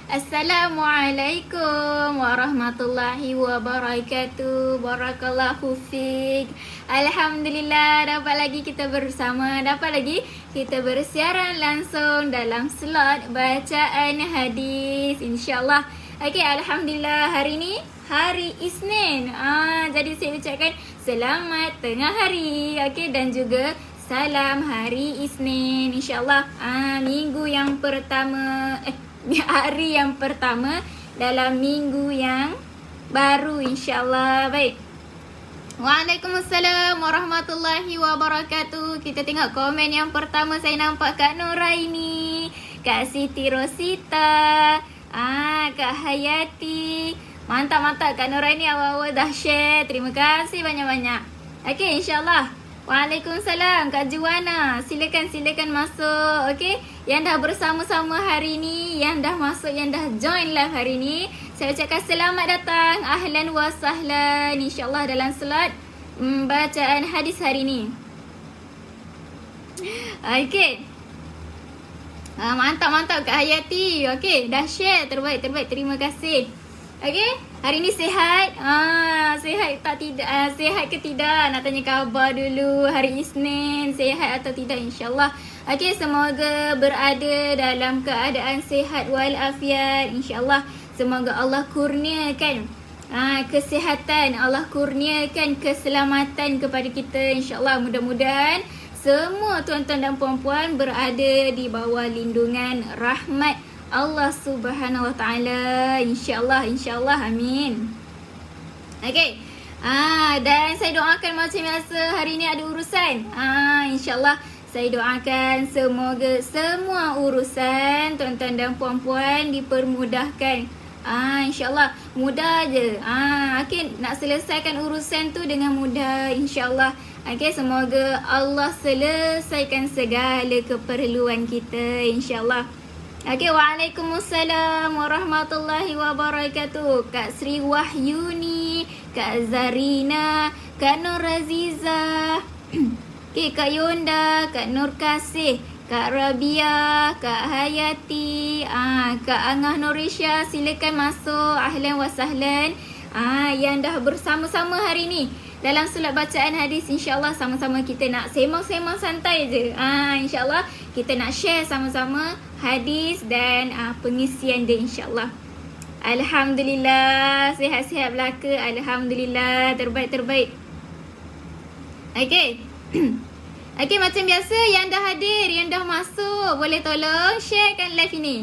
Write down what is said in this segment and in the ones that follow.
Assalamualaikum warahmatullahi wabarakatuh. Barakallahu fiik. Alhamdulillah, dapat lagi kita bersama. Dapat lagi kita bersiaran langsung dalam slot bacaan hadis, insyaAllah. Okey, Alhamdulillah, hari ni hari Isnin. Jadi saya ucapkan selamat tengah hari. Okey, dan juga salam hari Isnin, insyaAllah. Minggu yang pertama, hari yang pertama dalam minggu yang baru, insyaAllah. Baik. Waalaikumsalam warahmatullahi wabarakatuh. Kita tengok komen yang pertama. Saya nampak Kak Nuraini, Kak Siti Rosita, Kak Hayati. Mantap-mantap Kak Nuraini, awal-awal dah share. Terima kasih banyak-banyak. Okey, insyaAllah. Waalaikumsalam Kak Juwana. Silakan masuk. Okey, yang dah bersama-sama hari ni, yang dah masuk, yang dah join live hari ni, saya ucapkan selamat datang, ahlan wa sahlan, insyaAllah dalam slot bacaan hadis hari ni. Okey, mantap Kak Hayati. Okey, dah share, terbaik. Terima kasih. Okey, hari ni sihat? Sihat tak tidak? Sihat ke tidak? Nak tanya khabar dulu. Hari Isnin, sihat atau tidak, insyaAllah. Okey, semoga berada dalam keadaan sihat walafiat, insyaAllah. Semoga Allah kurniakan kesihatan, Allah kurniakan keselamatan kepada kita, insyaAllah. Mudah-mudahan semua tuan-tuan dan puan-puan berada di bawah lindungan rahmat Allah Subhanahu Wa Taala, insyaAllah, amin. Okey, dan saya doakan macam biasa hari ni ada urusan, insyaAllah saya doakan semoga semua urusan tuan-tuan dan puan-puan dipermudahkan. InsyaAllah mudah je. Okey, nak selesaikan urusan tu dengan mudah, insyaAllah. Okey, semoga Allah selesaikan segala keperluan kita, insyaAllah. Okey, waalaikumsalam warahmatullahi wabarakatuh. Kak Sri Wahyuni, Kak Zarina, Kak Nur Aziza, okey, Kak Yonda, Kak Nur Kasih, Kak Rabia, Kak Hayati, Kak Angah Norisha, silakan masuk, ahlan wa sahlan. Yang dah bersama-sama hari ni dalam slot bacaan hadis, insyaAllah sama-sama kita nak sembang-sembang santai je. InsyaAllah kita nak share sama-sama hadis dan pengisian dia, insyaAllah. Alhamdulillah, sihat-sihat belaka. Alhamdulillah, terbaik. Okey. Okey, macam biasa yang dah hadir, yang dah masuk, boleh tolong sharekan live ini.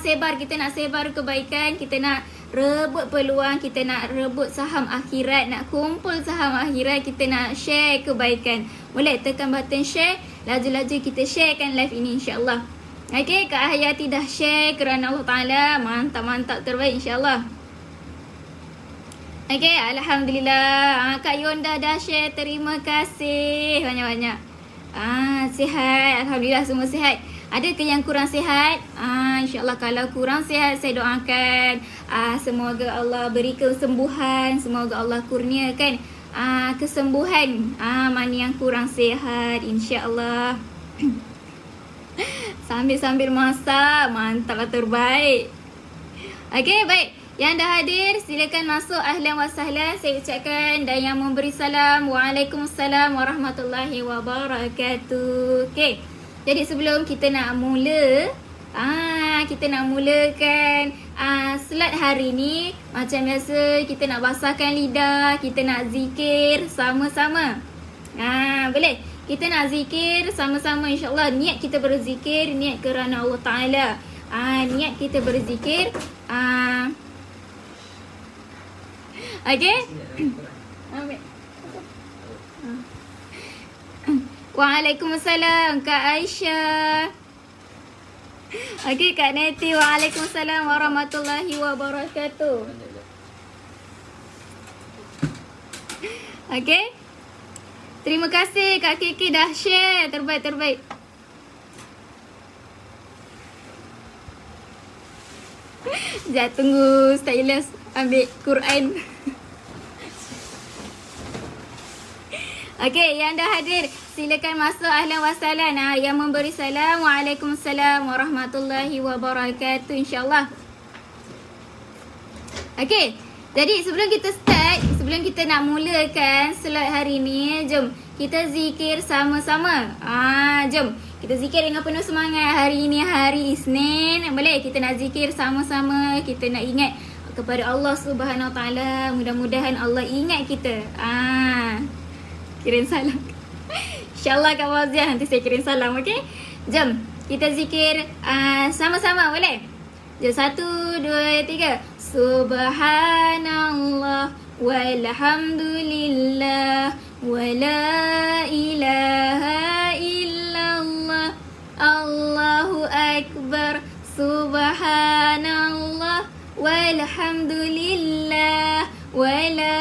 Kita nak sebar kebaikan, kita nak rebut peluang, kita nak rebut saham akhirat, nak kumpul saham akhirat, kita nak share kebaikan. Boleh tekan button share, laju-laju kita sharekan live ini, insyaAllah. Okey, Kak Hayati dah share kerana Allah Ta'ala. Mantap, terbaik, insyaAllah. Okey, Alhamdulillah. Kak Yonda dah share, terima kasih banyak-banyak. Sihat, Alhamdulillah semua sihat. Ada ke yang kurang sihat? InsyaAllah kalau kurang sihat, saya doakan semoga Allah beri kesembuhan, semoga Allah kurniakan kesembuhan mana yang kurang sihat, insyaAllah. Sambil masak, mantap, terbaik. Okey, baik. Yang dah hadir, silakan masuk, ahlan wa sahlan. Saya ucapkan, dan yang memberi salam, waalaikumsalam warahmatullahi wabarakatuh. Okey, jadi sebelum kita nak mula, kita nak mulakan slot hari ni, macam biasa kita nak basahkan lidah, kita nak zikir sama-sama. Boleh? Kita nak zikir sama-sama, insyaAllah. Niat kita berzikir, niat kerana Allah Ta'ala. Niat kita berzikir. Okey? Ambil. Waalaikumsalam Kak Aisyah. Okey, Kak Neti, waalaikumsalam warahmatullahi wabarakatuh. Okey, terima kasih Kak Kiki dah share, terbaik. Sekejap, tunggu stylus ambil Quran. Okey, yang dah hadir, silakan masuk, ahlan wa sahlan. Yang memberi salam, waalaikumsalam warahmatullahi wabarakatuh, insyaAllah. Okey. Jadi sebelum kita start, sebelum kita nak mulakan slot hari ni, jom kita zikir sama-sama. Jom kita zikir dengan penuh semangat. Hari ni hari Isnin. Boleh kita nak zikir sama-sama. Kita nak ingat kepada Allah Subhanahu Wa Taala. Mudah-mudahan Allah ingat kita. Kirim salam. InsyaAllah Kak Fauziah nanti saya kirim salam, okey? Jom kita zikir sama-sama, boleh? Jom 1, 2, 3. Subhanallah walhamdulillah wala ilaha illallah Allahu akbar. Subhanallah walhamdulillah wala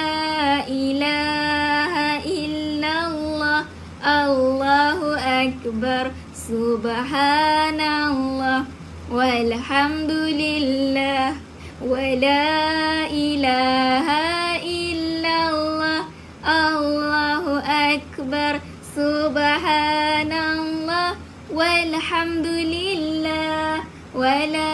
ilaha illallah Allahu akbar. Subhanallah walhamdulillah wala ilaha illallah Allahu akbar. Subhanallah walhamdulillah wala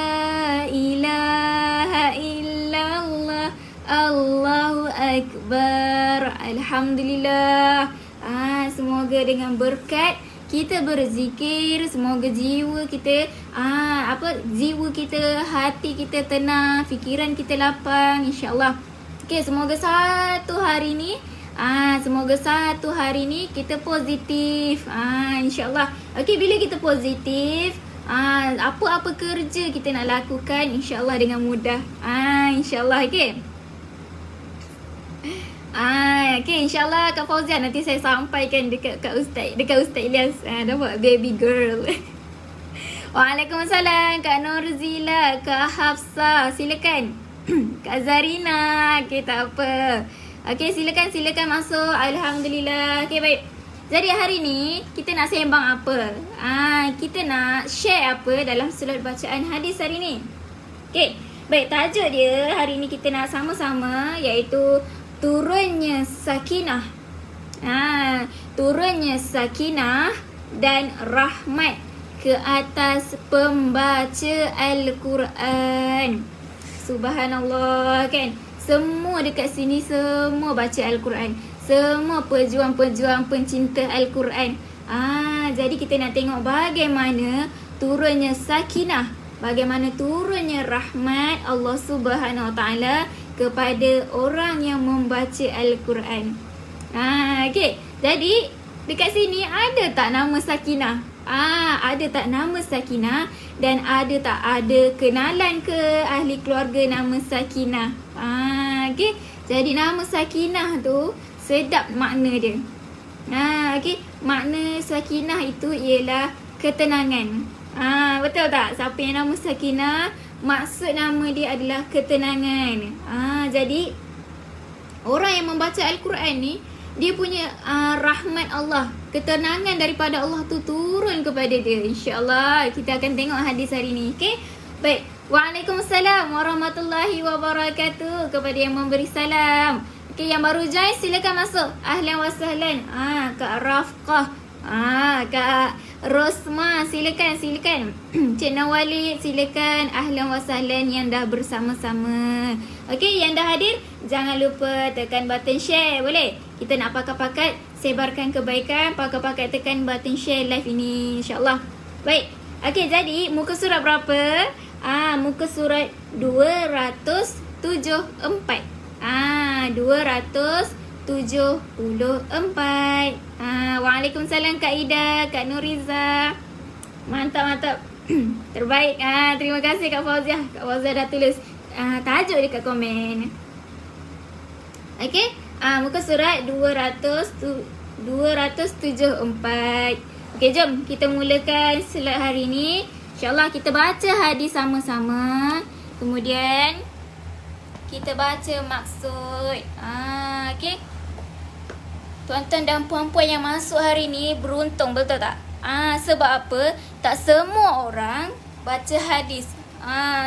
ilaha illallah Allahu akbar. Alhamdulillah. Semoga dengan berkat kita berzikir, semoga jiwa kita jiwa kita, hati kita tenang, fikiran kita lapang, insya-Allah. Okey, semoga satu hari ni kita positif. Insya-Allah. Okey, bila kita positif, apa-apa kerja kita nak lakukan insya-Allah dengan mudah. Insya-Allah, okey. Okay, insyaAllah Kak Fauziah nanti saya sampaikan dekat Ustaz Ilyas. Dapat baby girl. Waalaikumsalam Kak Norzila, Kak Hafsah, silakan. Kak Zarina, okay, tak apa. Okay, silakan masuk. Alhamdulillah. Okay, baik. Jadi hari ni kita nak sembang apa? Kita nak share apa dalam slot bacaan hadis hari ni. Okay, baik, tajuk dia hari ni kita nak sama-sama iaitu turunnya sakinah. Turunnya sakinah dan rahmat ke atas pembaca Al-Quran. Subhanallah, kan? Semua dekat sini semua baca Al-Quran. Semua pejuang-pejuang pencinta Al-Quran. Jadi kita nak tengok bagaimana turunnya sakinah, bagaimana turunnya rahmat Allah Subhanahu Wa Taala kepada orang yang membaca Al-Quran. Okey. Jadi dekat sini ada tak nama Sakinah? Ada tak nama Sakinah? Dan ada tak ada kenalan ke ahli keluarga nama Sakinah? Okey. Jadi nama Sakinah tu sedap makna dia. Okey. Makna Sakinah itu ialah ketenangan. Betul tak? Siapa yang nama Sakinah, maksud nama dia adalah ketenangan. Jadi orang yang membaca Al-Quran ni, dia punya rahmat Allah, ketenangan daripada Allah tu turun kepada dia. InsyaAllah kita akan tengok hadis hari ni. Okay? Baik. Waalaikumsalam warahmatullahi wabarakatuh kepada yang memberi salam. Okay, yang baru join silakan masuk. Ahlan wa sahlan. Kak Rafqah. Kak Rosma, silakan. Cik Nawalid, silakan. Ahlan wa sahlan yang dah bersama-sama. Okey, yang dah hadir, jangan lupa tekan button share, boleh? Kita nak pakat-pakat sebarkan kebaikan, pakat-pakat tekan button share live ini, insya-Allah. Baik. Okey, jadi muka surat berapa? Muka surat 274. 274. Waalaikumsalam Kak Ida, Kak Nuriza. Mantap. Terbaik. Terima kasih Kak Fauziah. Kak Fauziah dah tulis tajuk dekat komen. Okey. Muka surat 274. Okey, jom kita mulakan slot hari ni. InsyaAllah kita baca hadis sama-sama. Kemudian kita baca maksud. Okey. Tuan-tuan dan puan-puan yang masuk hari ni beruntung, betul tak? Sebab apa? Tak semua orang baca hadis.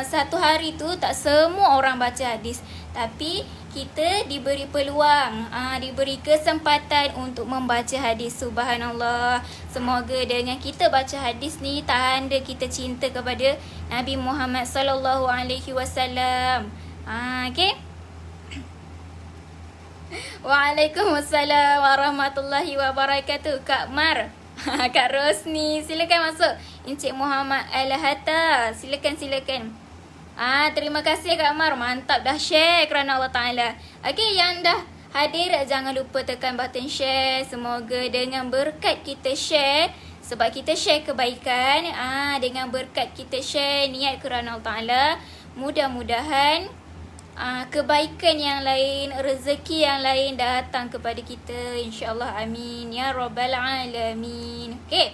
Satu hari tu tak semua orang baca hadis. Tapi kita diberi peluang, diberi kesempatan untuk membaca hadis. Subhanallah. Semoga dengan kita baca hadis ni tanda kita cinta kepada Nabi Muhammad sallallahu alaihi wasallam. Okey. Waalaikumsalam warahmatullahi wabarakatuh. Kak Mar. Kak Rosni, silakan masuk. Encik Muhammad Al-Hatta, silakan. Terima kasih Kak Mar. Mantap dah share kerana Allah Ta'ala. Okey, yang dah hadir jangan lupa tekan button share. Semoga dengan berkat kita share, sebab kita share kebaikan, dengan berkat kita share niat kerana Allah Ta'ala, mudah-mudahan kebaikan yang lain, rezeki yang lain datang kepada kita, insya-Allah. Amin ya rabbal alamin. Okey.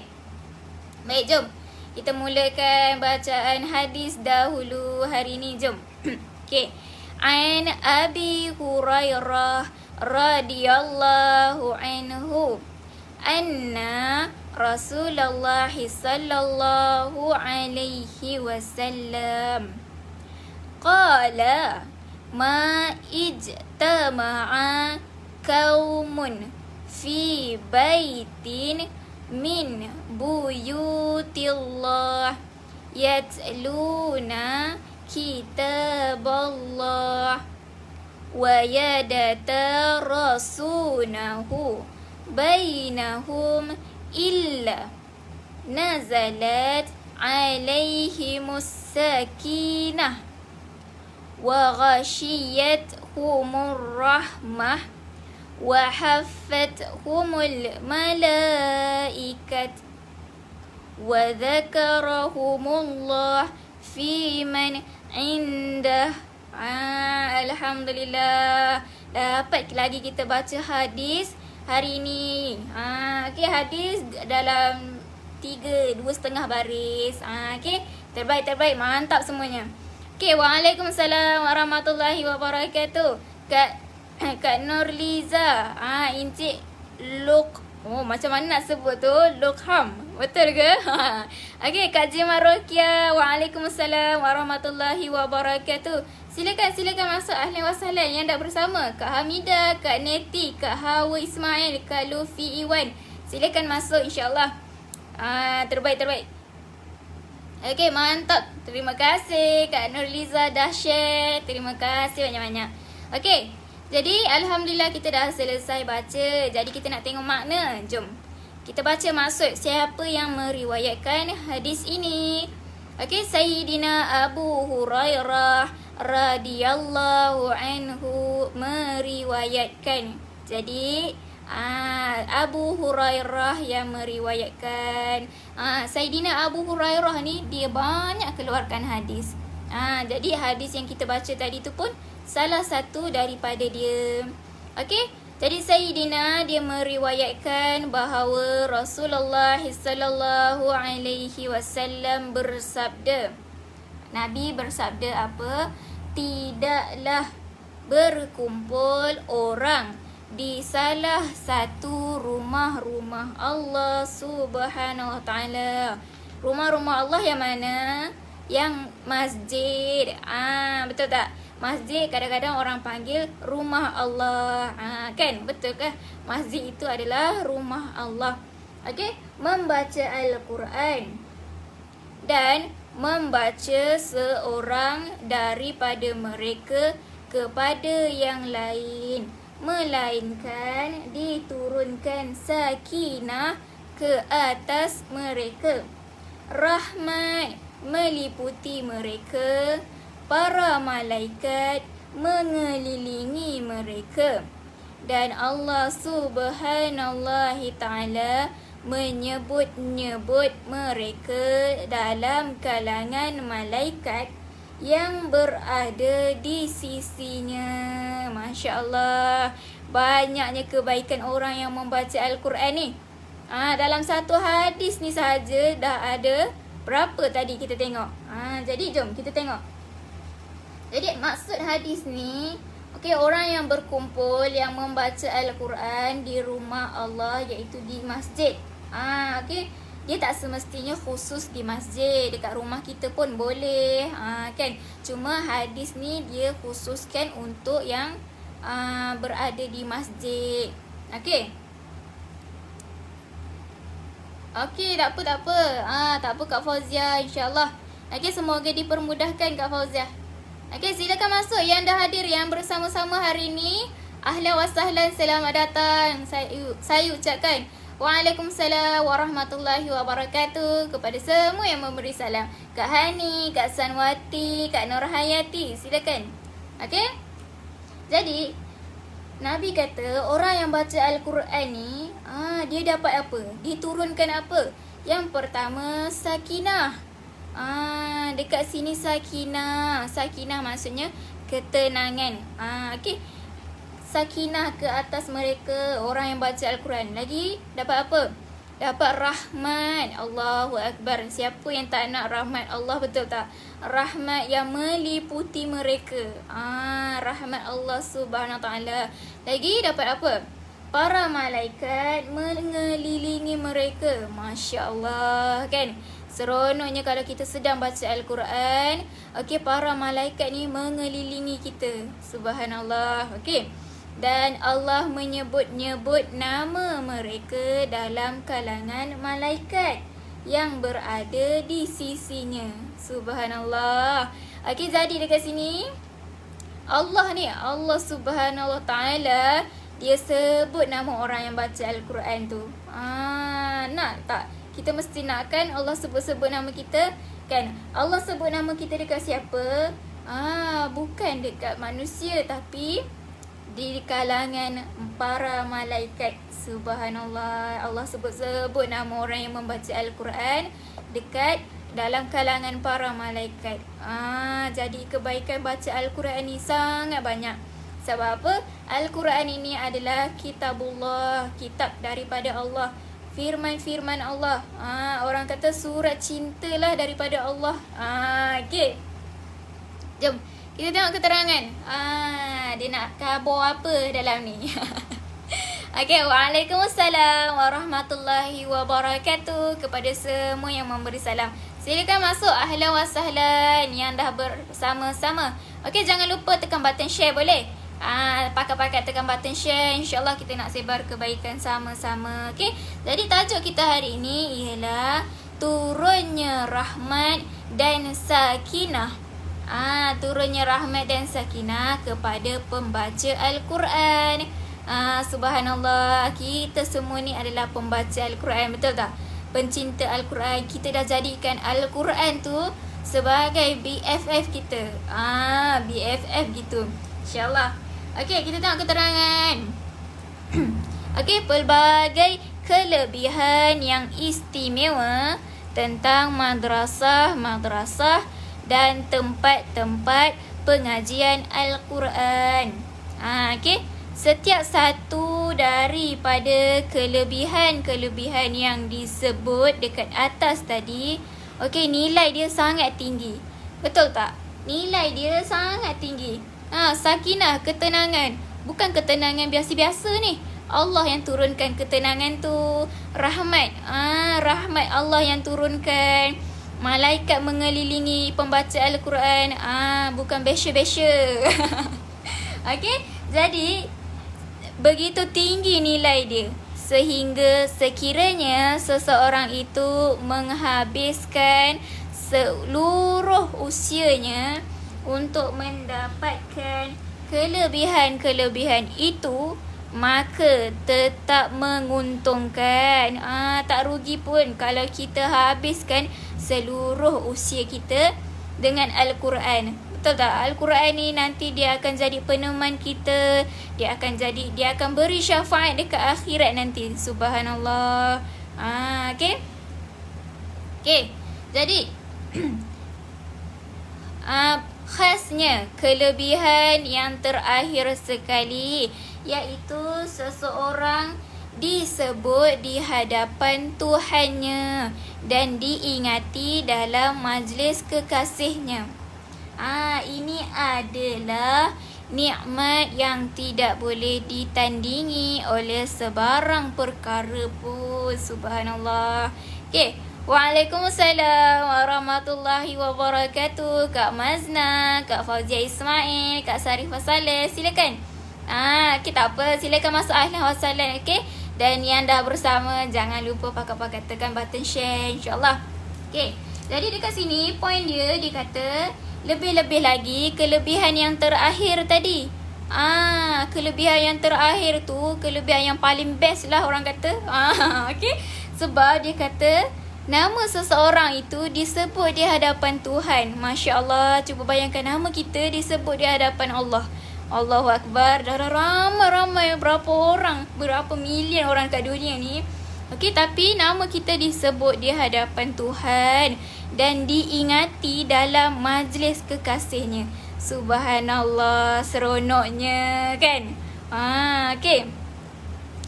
Baik, jom kita mulakan bacaan hadis dahulu hari ini. Jom. Okey. An Abi Hurairah radhiyallahu anhu anna Rasulullah sallallahu alaihi wasallam qala ma ijtama'a qaumun fi baitin min buyutillah yatluna kitaballah wa yadatarasunahu bainahum illa nazalat alaihimus sakinah wa ghashiyatuhumur rahmah wa haffathumul malaikat wa dzakarahumullah fi man indah. Alhamdulillah, dapat lagi kita baca hadis hari ini. Okey, hadis dalam 2.5 baris. Okey, terbaik, mantap semuanya. Okey, waalaikumsalam warahmatullahi wabarakatuh. Kak Nurliza, Encik Luk. Oh, macam mana nak sebut tu? Lukham. Betul ke? Okey, Kak Jima Rokia, waalaikumsalam warahmatullahi wabarakatuh. Silakan masuk, ahlan wa sahlan. Yang dah bersama Kak Hamidah, Kak Neti, Kak Hawa Ismail, Kak Lufi Iwan. Silakan masuk, insya-Allah. Terbaik. Okey, mantap. Terima kasih Kak Nurliza dah share. Terima kasih banyak-banyak. Okey, jadi alhamdulillah kita dah selesai baca. Jadi kita nak tengok makna. Jom kita baca maksud siapa yang meriwayatkan hadis ini. Okey, Sayyidina Abu Hurairah radhiyallahu anhu meriwayatkan. Jadi Abu Hurairah yang meriwayatkan. Sayyidina Abu Hurairah ni dia banyak keluarkan hadis. Jadi hadis yang kita baca tadi tu pun salah satu daripada dia. Okey, jadi Sayyidina dia meriwayatkan bahawa Rasulullah sallallahu alaihi wasallam bersabda. Nabi bersabda apa? Tidaklah berkumpul orang di salah satu rumah-rumah Allah Subhanahu Wa Taala. Rumah-rumah Allah yang mana? Yang masjid. Betul tak? Masjid kadang-kadang orang panggil rumah Allah. Kan? Betul ke? Masjid itu adalah rumah Allah. Okey, membaca Al-Quran dan membaca seorang daripada mereka kepada yang lain, melainkan diturunkan sakinah ke atas mereka, rahmat meliputi mereka, para malaikat mengelilingi mereka, dan Allah Subhanahu Ta'ala menyebut-nyebut mereka dalam kalangan malaikat yang berada di sisinya. Masya Allah, banyaknya kebaikan orang yang membaca Al-Quran ni. Dalam satu hadis ni sahaja dah ada berapa tadi kita tengok. Jadi jom kita tengok. Jadi maksud hadis ni, okey, orang yang berkumpul yang membaca Al-Quran di rumah Allah, iaitu di masjid. Okey, dia tak semestinya khusus di masjid, dekat rumah kita pun boleh, kan. Cuma hadis ni dia khususkan untuk yang berada di masjid. Okey. Okey, tak apa. Tak apa Kak Fauzia, insya-Allah. Okey, semoga dipermudahkan Kak Fauzia. Okey, silakan masuk yang dah hadir, yang bersama-sama hari ni. Ahlan wa sahlan, selamat datang. Saya ucapkan Waalaikumsalam warahmatullahi wabarakatuh kepada semua yang memberi salam. Kak Hani, Kak Sanwati, Kak Nurhayati, silakan. Okey? Jadi, Nabi kata orang yang baca Al-Quran ni, dia dapat apa? Diturunkan apa? Yang pertama, sakinah. Dekat sini sakinah. Sakinah maksudnya ketenangan. Okey. Sakinah ke atas mereka, orang yang baca Al-Quran. Lagi dapat apa? Dapat rahmat. Allahu Akbar. Siapa yang tak nak rahmat Allah, betul tak? Rahmat yang meliputi mereka. Rahmat Allah Subhanahu Wa Taala. Lagi dapat apa? Para malaikat mengelilingi mereka. Masya Allah, kan? Seronoknya kalau kita sedang baca Al-Quran. Okey, para malaikat ni mengelilingi kita. Subhanallah. Okey. Dan Allah menyebut-nyebut nama mereka dalam kalangan malaikat yang berada di sisinya. Subhanallah. Okey, jadi dekat sini Allah ni, Allah Subhanahu Wa Taala, dia sebut nama orang yang baca Al-Quran tu. Nak tak? Kita mesti nak kan Allah sebut-sebut nama kita, kan? Allah sebut nama kita dekat siapa? Bukan dekat manusia, tapi di kalangan para malaikat. Subhanallah. Allah sebut-sebut nama orang yang membaca Al-Quran dekat dalam kalangan para malaikat. Jadi kebaikan baca Al-Quran ni sangat banyak. Sebab apa? Al-Quran ini adalah kitabullah, kitab daripada Allah, firman-firman Allah. Orang kata surat cintalah daripada Allah. Okey. Jom kita tengok keterangan. Dia nak khabar apa dalam ni. Okey, Waalaikumsalam warahmatullahi wabarakatuh kepada semua yang memberi salam. Silakan masuk, ahlan wa sahlan yang dah bersama-sama. Okey, jangan lupa tekan button share, boleh? Pakat-pakat tekan button share. InsyaAllah kita nak sebar kebaikan sama-sama. Okey, jadi tajuk kita hari ini ialah turunnya rahmat dan sakinah. Turunnya rahmat dan sakinah kepada pembaca Al-Quran. Subhanallah, kita semua ni adalah pembaca Al-Quran, betul tak? Pencinta Al-Quran. Kita dah jadikan Al-Quran tu sebagai BFF kita. BFF gitu, InsyaAllah. Okey, kita tengok keterangan. Okey, pelbagai kelebihan yang istimewa tentang madrasah dan tempat-tempat pengajian Al-Quran. Okey. Setiap satu daripada kelebihan-kelebihan yang disebut dekat atas tadi, okey, nilai dia sangat tinggi. Betul tak? Nilai dia sangat tinggi. Sakinah, ketenangan. Bukan ketenangan biasa-biasa ni. Allah yang turunkan ketenangan tu. Rahmat. Rahmat Allah yang turunkan. Malaikat mengelilingi pembaca Al-Quran. Bukan besya-besya. Okey, jadi begitu tinggi nilai dia sehingga sekiranya seseorang itu menghabiskan seluruh usianya untuk mendapatkan kelebihan-kelebihan itu, maka tetap menguntungkan. Tak rugi pun kalau kita habiskan seluruh usia kita dengan Al-Quran. Betul tak? Al-Quran ni nanti dia akan jadi peneman kita. Dia akan beri syafaat dekat akhirat nanti. Subhanallah. Okey. Okey. Jadi khasnya kelebihan yang terakhir sekali, iaitu seseorang disebut di hadapan Tuhannya dan diingati dalam majlis kekasihnya. Ini adalah nikmat yang tidak boleh ditandingi oleh sebarang perkara pun. Subhanallah. Okey. Waalaikumsalam warahmatullahi wabarakatuh. Kak Mazna, Kak Fauzia Ismail, Kak Sarifah Saleh, silakan. Kita apa? Silakan masuk, ahlan wa sahlan. Okey. Dan yang dah bersama, jangan lupa pakat-pakat tekan button share, insyaAllah. Okey. Jadi dekat sini, poin dia kata lebih-lebih lagi kelebihan yang terakhir tadi. Kelebihan yang terakhir tu, kelebihan yang paling best lah orang kata. Okay. Sebab dia kata, nama seseorang itu disebut di hadapan Tuhan. Masya Allah. Cuba bayangkan nama kita disebut di hadapan Allah. Allahu Akbar. Dah ramai-ramai berapa orang, berapa million orang kat dunia ni. Okey, tapi nama kita disebut di hadapan Tuhan dan diingati dalam majlis kekasihnya. Subhanallah, seronoknya kan? Okey.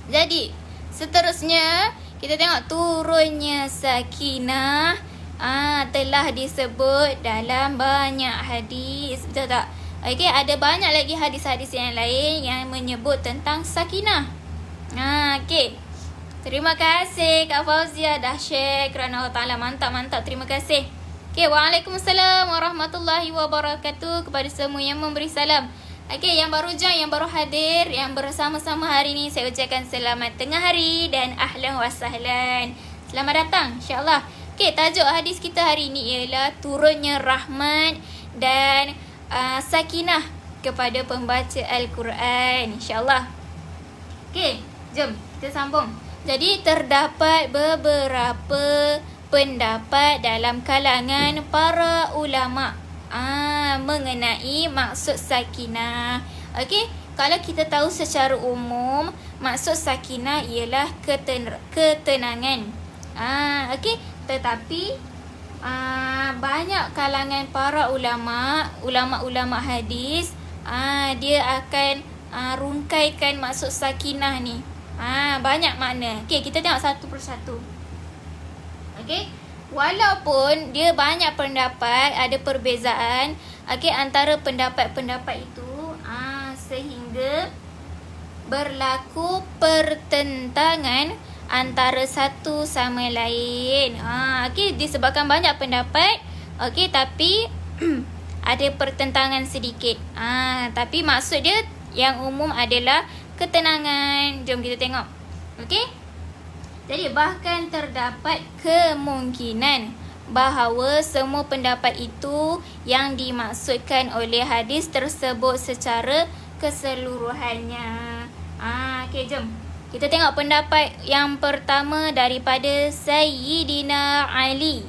Jadi, seterusnya kita tengok turunnya sakinah. Telah disebut dalam banyak hadis. Betul tak? Okey, ada banyak lagi hadis-hadis yang lain yang menyebut tentang sakinah. Okey. Terima kasih Kak Fauzia dah share kerana Allah Ta'ala. Mantap. Terima kasih. Okay, Waalaikumsalam warahmatullahi wabarakatuh kepada semua yang memberi salam. Okay, yang baru join, yang baru hadir, yang bersama-sama hari ini, saya ucapkan selamat tengah hari dan ahlan wa sahlan. Selamat datang, insyaAllah. Okay, tajuk hadis kita hari ini ialah turunnya rahmat dan sakinah kepada pembaca Al-Quran, insyaAllah. Okay, jom kita sambung. Jadi terdapat beberapa pendapat dalam kalangan para ulama mengenai maksud sakinah. Okey, kalau kita tahu secara umum, maksud sakinah ialah ketenangan. Okey, tetapi banyak kalangan para ulama hadis, dia akan rungkaikan maksud sakinah ni. Banyak makna. Okey, kita tengok satu persatu. Okey, walaupun dia banyak pendapat, ada perbezaan antara pendapat-pendapat itu, sehingga berlaku pertentangan antara satu sama lain. Okey, disebabkan banyak pendapat, tapi ada pertentangan sedikit. Tapi maksud dia yang umum adalah ketenangan. Jom kita tengok. Okey. Jadi bahkan terdapat kemungkinan bahawa semua pendapat itu yang dimaksudkan oleh hadis tersebut secara keseluruhannya. Okey, jom. Kita tengok pendapat yang pertama daripada Sayyidina Ali.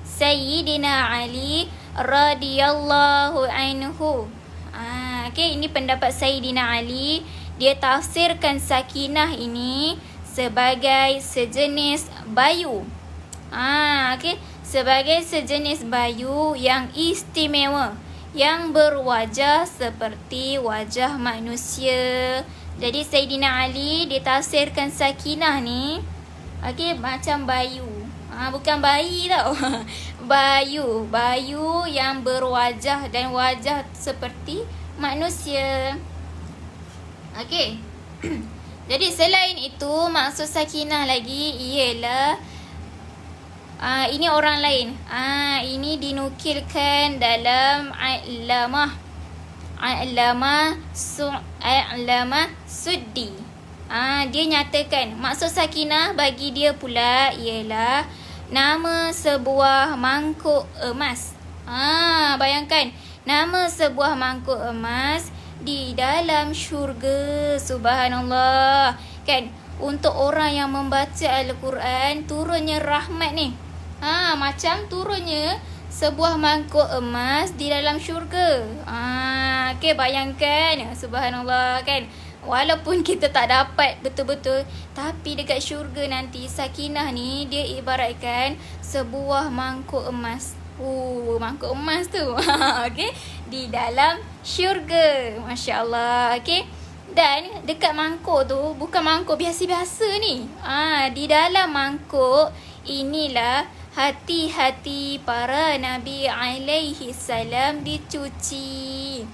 Sayyidina Ali radhiyallahu anhu. Okey, ini pendapat Sayyidina Ali. Dia tafsirkan sakinah ini sebagai sejenis bayu. Okey, sebagai sejenis bayu yang istimewa, yang berwajah seperti wajah manusia. Jadi Sayyidina Ali dia tafsirkan sakinah ni, okey, macam bayu. Bukan bayi tau. Bayu yang berwajah dan wajah seperti manusia. Okey. Jadi selain itu, maksud sakinah lagi ialah ini orang lain. Ini dinukilkan dalam A'lamah Suddi. Dia nyatakan maksud sakinah bagi dia pula ialah nama sebuah mangkuk emas. Bayangkan, nama sebuah mangkuk emas di dalam syurga. Subhanallah. Kan, untuk orang yang membaca Al-Quran, turunnya rahmat ni. Macam turunnya sebuah mangkuk emas di dalam syurga. Okay, bayangkan. Subhanallah, kan. Walaupun kita tak dapat betul-betul, tapi dekat syurga nanti, sakinah ni dia ibaratkan sebuah mangkuk emas. Mangkuk emas tu. Okay, di dalam syurga. Masya Allah. Okay, dan dekat mangkuk tu, bukan mangkuk biasa-biasa ni. Di dalam mangkuk inilah hati-hati para Nabi alaihi salam dicuci.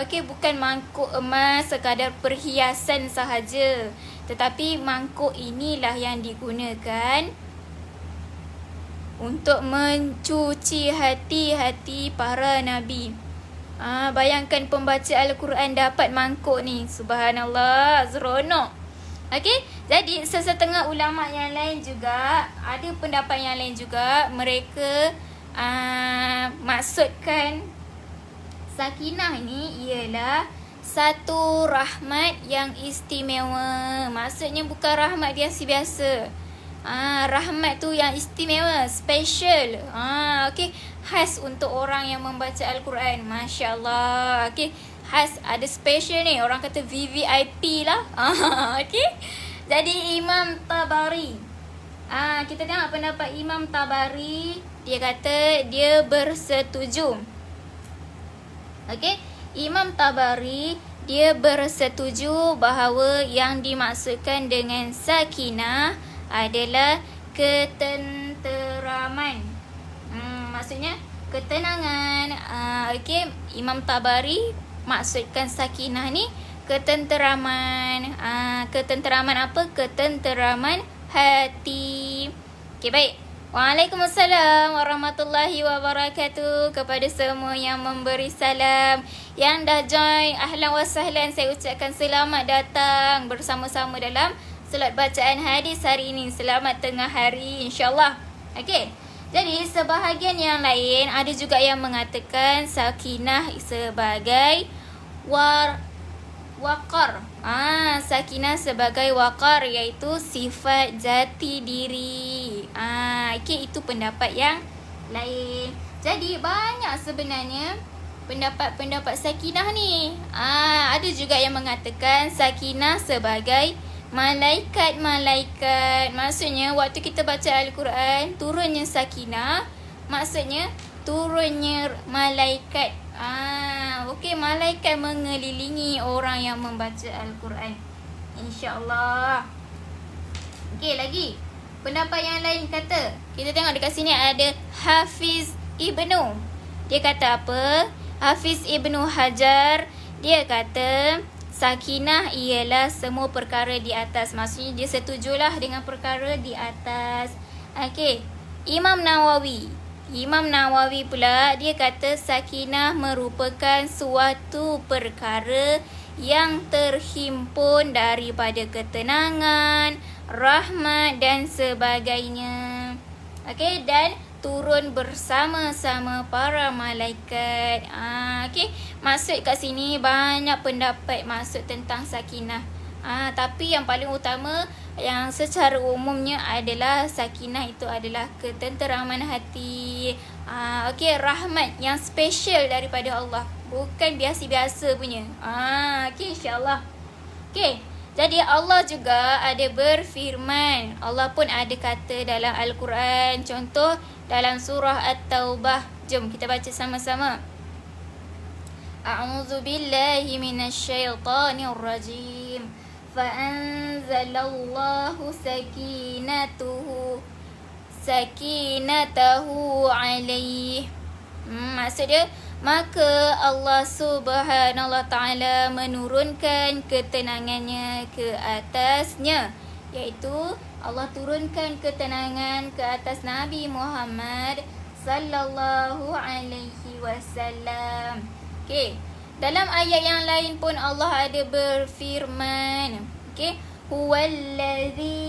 Okey, bukan mangkuk emas sekadar perhiasan sahaja, tetapi mangkuk inilah yang digunakan untuk mencuci hati-hati para Nabi. Bayangkan pembaca Al-Quran dapat mangkuk ni. Subhanallah, seronok. Okey, jadi sesetengah ulama yang lain juga, ada pendapat yang lain juga, mereka maksudkan sakinah ni ialah satu rahmat yang istimewa. Maksudnya bukan rahmat biasa-biasa. Rahmat tu yang istimewa, special. Okey, khas untuk orang yang membaca Al-Quran. Masya Allah. Okey, khas, ada special ni. Orang kata VVIP lah. Okey. Jadi Imam Tabari. Kita tengok pendapat Imam Tabari. Dia kata dia bersetuju. Okey, Imam Tabari dia bersetuju bahawa yang dimaksudkan dengan sakinah adalah ketenteraman. Maksudnya ketenangan. Okey, Imam Tabari maksudkan sakinah ni ketenteraman. Ketenteraman apa? Ketenteraman hati. Okey, baik. Waalaikumsalam warahmatullahi wabarakatuh. Kepada semua yang memberi salam, yang dah join, ahlan wa sahlan, saya ucapkan selamat datang bersama-sama dalam solat bacaan hadis hari ini. Selamat tengah hari, insyaAllah. Okey, jadi sebahagian yang lain ada juga yang mengatakan sakinah sebagai waqar. Sakinah sebagai waqar, iaitu sifat jati diri. Okey, itu pendapat yang lain. Jadi banyak sebenarnya pendapat-pendapat sakinah ni. Ada juga yang mengatakan sakinah sebagai malaikat-malaikat. Maksudnya waktu kita baca Al-Quran, turunnya sakinah, maksudnya turunnya malaikat. Okey, malaikat mengelilingi orang yang membaca Al-Quran, insya-Allah. Okey, lagi pendapat yang lain kata, kita tengok dekat sini ada Hafiz Ibnu. Dia kata apa? Hafiz Ibnu Hajar, dia kata sakinah ialah semua perkara di atas. Maksudnya dia setujulah dengan perkara di atas. Okey, Imam Nawawi pula, dia kata sakinah merupakan suatu perkara yang terhimpun daripada ketenangan, rahmat dan sebagainya. Okey, dan turun bersama-sama para malaikat. Okey, maksud kat sini banyak pendapat maksud tentang sakinah. Tapi yang paling utama, yang secara umumnya adalah sakinah itu adalah ketenteraman hati. Okey, rahmat yang special daripada Allah, bukan biasa-biasa punya. Okey, insya-Allah. Okey, jadi Allah juga ada berfirman. Allah pun ada kata dalam Al-Quran. Contoh dalam surah At-Taubah. Jom kita baca sama-sama. A'udzu billahi minasyaitonir rajim. Fa'anzalallahu sakinatahu alaih. Maksud dia, maka Allah Subhanahu wa Ta'ala menurunkan ketenangannya ke atasnya, iaitu Allah turunkan ketenangan ke atas Nabi Muhammad sallallahu alaihi wasallam. Okey, dalam ayat yang lain pun Allah ada berfirman. Okey, huwallazi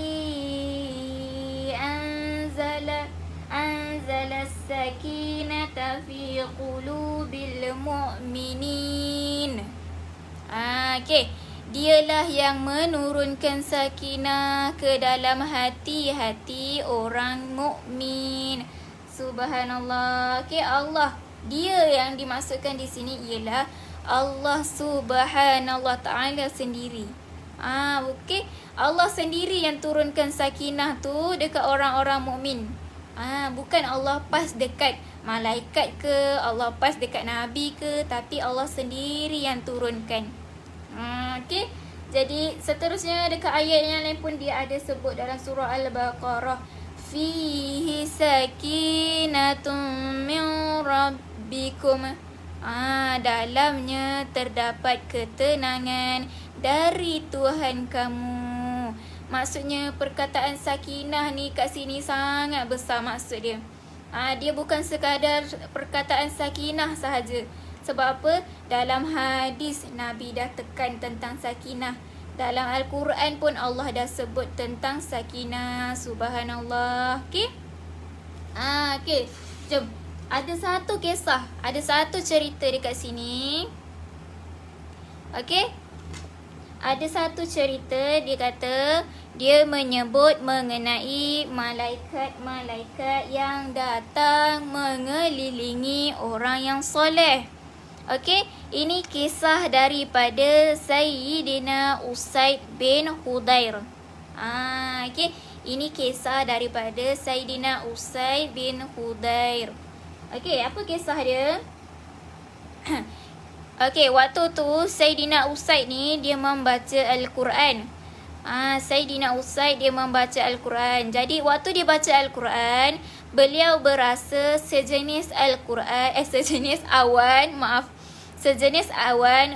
anzala as-sakinata fi qulubil mu'minin. Okey, dialah yang menurunkan sakinah ke dalam hati-hati orang mukmin. Subhanallah. Okey, Allah, dia yang dimaksudkan di sini ialah Allah Subhanahu wa Ta'ala sendiri. Okey, Allah sendiri yang turunkan sakinah tu dekat orang-orang mukmin. Bukan Allah pas dekat malaikat ke, Allah pas dekat nabi ke, tapi Allah sendiri yang turunkan. Okey, jadi seterusnya dekat ayat yang lain pun dia ada sebut dalam surah Al-Baqarah, fihi sakinatun min rabbikum. Dalamnya terdapat ketenangan dari Tuhan kamu. Maksudnya perkataan sakinah ni kat sini sangat besar maksud dia. Dia bukan sekadar perkataan sakinah sahaja. Sebab apa? Dalam hadis Nabi dah tekan tentang sakinah. Dalam Al-Quran pun Allah dah sebut tentang sakinah. Subhanallah. Okey? Okey. Jom. Ada satu kisah, ada satu cerita dekat sini. Okey. Ada satu cerita dia kata dia menyebut mengenai malaikat-malaikat yang datang mengelilingi orang yang soleh. Okey, ini kisah daripada Sayyidina Usaid bin Hudair. Okey, ini kisah daripada Sayyidina Usaid bin Hudair. Okey, apa kisah dia? Okey, waktu tu Sayyidina Usaid ni dia membaca Al-Quran. Sayyidina Usaid dia membaca Al-Quran. Jadi waktu dia baca Al-Quran, beliau berasa sejenis awan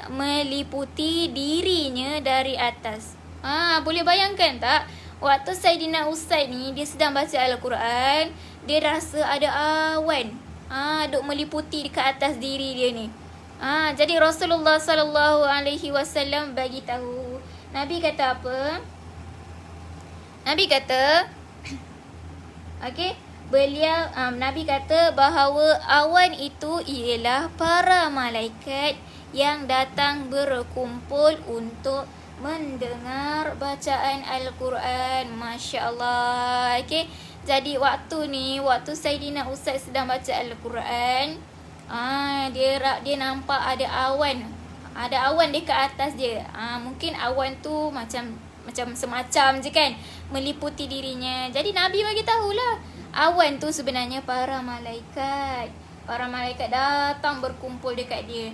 meliputi dirinya dari atas. Boleh bayangkan tak? Waktu Sayyidina Usaid ni dia sedang baca Al-Quran, dia rasa ada awan duk meliputi dekat atas diri dia ni. Jadi Rasulullah sallallahu alaihi wasallam bagi tahu. Nabi kata apa? Nabi kata okey, Nabi kata bahawa awan itu ialah para malaikat yang datang berkumpul untuk mendengar bacaan Al-Quran. Masya-Allah. Okey. Jadi waktu Sayyidina Usaid sedang baca Al-Quran, dia nampak ada awan. Ada awan dekat atas dia. Mungkin awan tu macam semacam je kan, meliputi dirinya. Jadi Nabi bagi tahulah, awan tu sebenarnya para malaikat. Para malaikat datang berkumpul dekat dia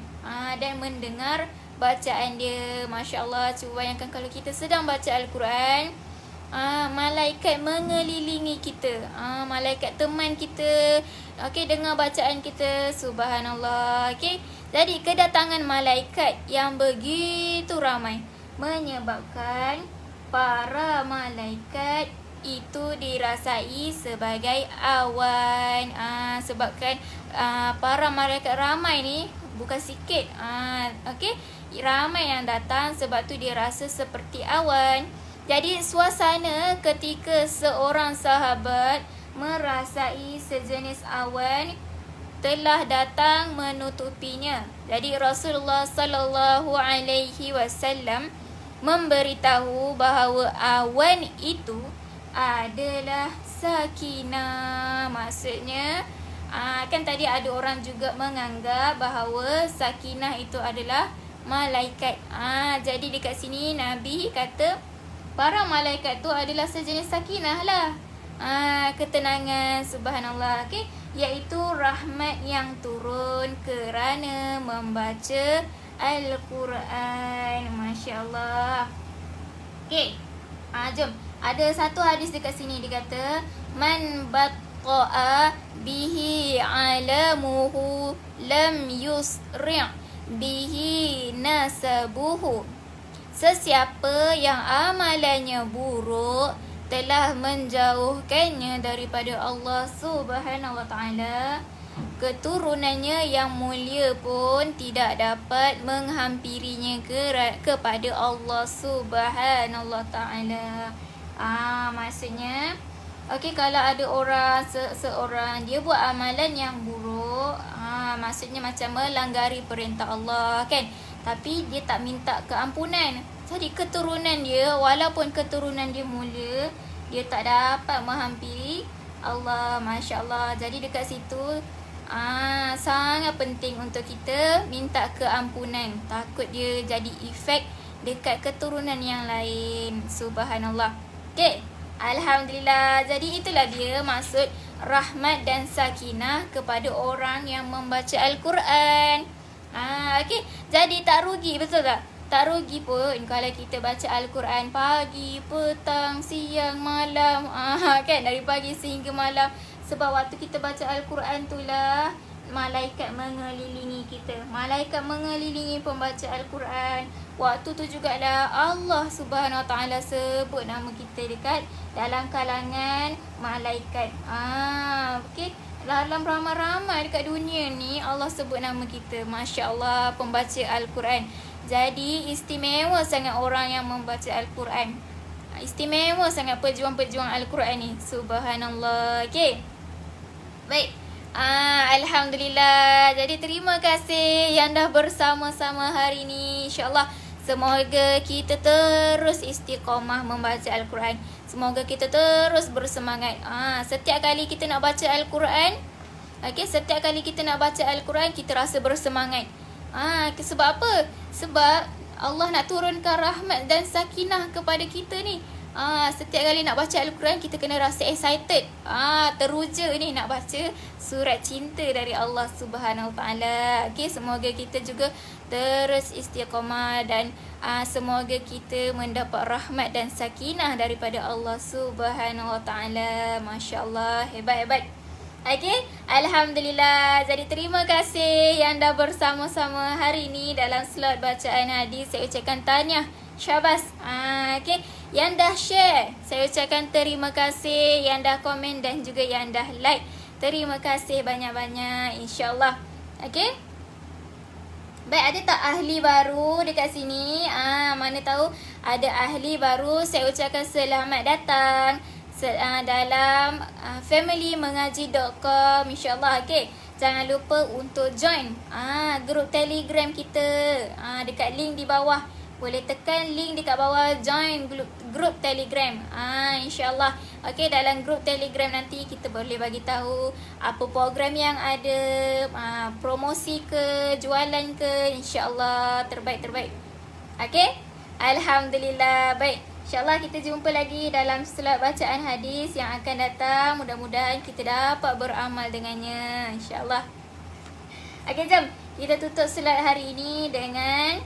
dan mendengar bacaan dia. Masya-Allah, cuba bayangkan kalau kita sedang baca Al-Quran, malaikat mengelilingi kita. Malaikat teman kita. Okey, dengar bacaan kita. Subhanallah. Okey. Jadi kedatangan malaikat yang begitu ramai menyebabkan para malaikat itu dirasai sebagai awan. Sebabkan para malaikat ramai ni bukan sikit. Okey, ramai yang datang, sebab tu dia rasa seperti awan. Jadi suasana ketika seorang sahabat merasai sejenis awan telah datang menutupinya. Jadi Rasulullah sallallahu alaihi wasallam memberitahu bahawa awan itu adalah sakinah. Maksudnya kan tadi ada orang juga menganggap bahawa sakinah itu adalah malaikat. Jadi dekat sini Nabi kata para malaikat tu adalah sejenis sakinah lah. Ketenangan. Subhanallah. Okey, iaitu rahmat yang turun kerana membaca Al-Quran. Masya-Allah. Okey. Jom. Ada satu hadis dekat sini, dia kata man batta'a bihi alamuhu lam yusri' bihi nasabuhu. Sesiapa yang amalannya buruk telah menjauhkannya daripada Allah Subhanahu Wa Taala, keturunannya yang mulia pun tidak dapat menghampirinya kepada Allah Subhanahu Wa Taala. Maksudnya okey, kalau ada orang seorang dia buat amalan yang buruk, maksudnya macam melanggari perintah Allah kan, tapi dia tak minta keampunan. Jadi keturunan dia, walaupun keturunan dia mulia, dia tak dapat menghampiri Allah. Masya-Allah. Jadi dekat situ sangat penting untuk kita minta keampunan. Takut dia jadi efek dekat keturunan yang lain. Subhanallah. Okey. Alhamdulillah. Jadi itulah dia maksud rahmat dan sakinah kepada orang yang membaca Al-Quran. Okey. Jadi tak rugi, betul tak? Tak rugi pun kalau kita baca Al-Quran pagi, petang, siang, malam. Kan, dari pagi sehingga malam. Sebab waktu kita baca Al-Quran itulah malaikat mengelilingi kita. Malaikat mengelilingi pembaca Al-Quran. Waktu tu jugalah Allah Subhanahu Wa Taala sebut nama kita dekat dalam kalangan malaikat. Okey. Dalam ramai-ramai dekat dunia ni Allah sebut nama kita. Masya-Allah, pembaca Al-Quran. Jadi istimewa sangat orang yang membaca Al-Quran. Istimewa sangat pejuang-pejuang Al-Quran ni. Subhanallah. Okey. Baik. Alhamdulillah. Jadi terima kasih yang dah bersama-sama hari ni. InsyaAllah semoga kita terus istiqamah membaca Al-Quran. Semoga kita terus bersemangat. Setiap kali kita nak baca Al-Quran, setiap kali kita nak baca Al-Quran, kita rasa bersemangat. Sebab apa? Sebab Allah nak turunkan rahmat dan sakinah kepada kita ni. Setiap kali nak baca Al-Quran, kita kena rasa excited. Teruja ni nak baca surat cinta dari Allah Subhanahu Wa Taala. Semoga kita juga terus istiqamah dan semoga kita mendapat rahmat dan sakinah daripada Allah Subhanahu Wa Taala. Masya-Allah, hebat-hebat. Alhamdulillah. Jadi terima kasih yang dah bersama-sama hari ini dalam slot bacaan hadis. Saya ucapkan tahniah, syabas. Yang dah share, saya ucapkan terima kasih. Yang dah komen dan juga yang dah like, terima kasih banyak-banyak, insyaAllah. Baik, ada tak ahli baru dekat sini? Mana tahu ada ahli baru. Saya ucapkan selamat datang dalam familymengaji.com, insyaAllah. Jangan lupa untuk join grup Telegram kita. Dekat link di bawah, boleh tekan link dekat bawah, join grup Telegram. InsyaAllah. Dalam grup Telegram nanti kita boleh bagi tahu apa program yang ada, promosi ke, jualan ke, insyaAllah. Terbaik-terbaik. Alhamdulillah. Baik, InsyaAllah kita jumpa lagi dalam slot bacaan hadis yang akan datang. Mudah-mudahan kita dapat beramal dengannya, InsyaAllah. Jom kita tutup slot hari ini dengan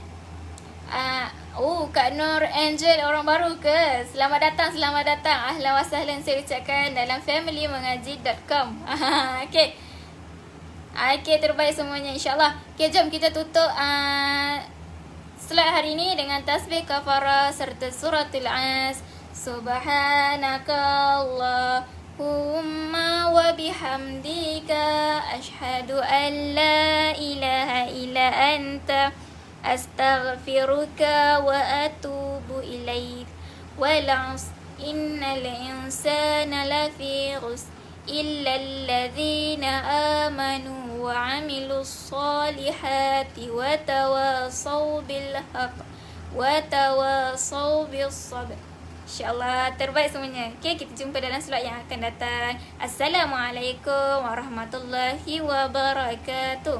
Kak Nur Angel, orang baru ke? Selamat datang. Ahlan wa sahlan saya ucapkan dalam familymengaji.com. Terbaik semuanya, insyaAllah. Jom kita tutup slot hari ini dengan tasbih kafarah serta suratul As. Subhanakallahumma wa bihamdika ashhadu an la ilaha illa anta astaghfiruka wa atubu ilaik. Wal 'asr innal insana lafi khusr illa alladhina amanu wa 'amilus solihati wa tawasaw bil haqq wa tawasaw bis sabr. InsyaAllah terbaik semuanya. Kita jumpa dalam slot yang akan datang. Assalamualaikum warahmatullahi wabarakatuh.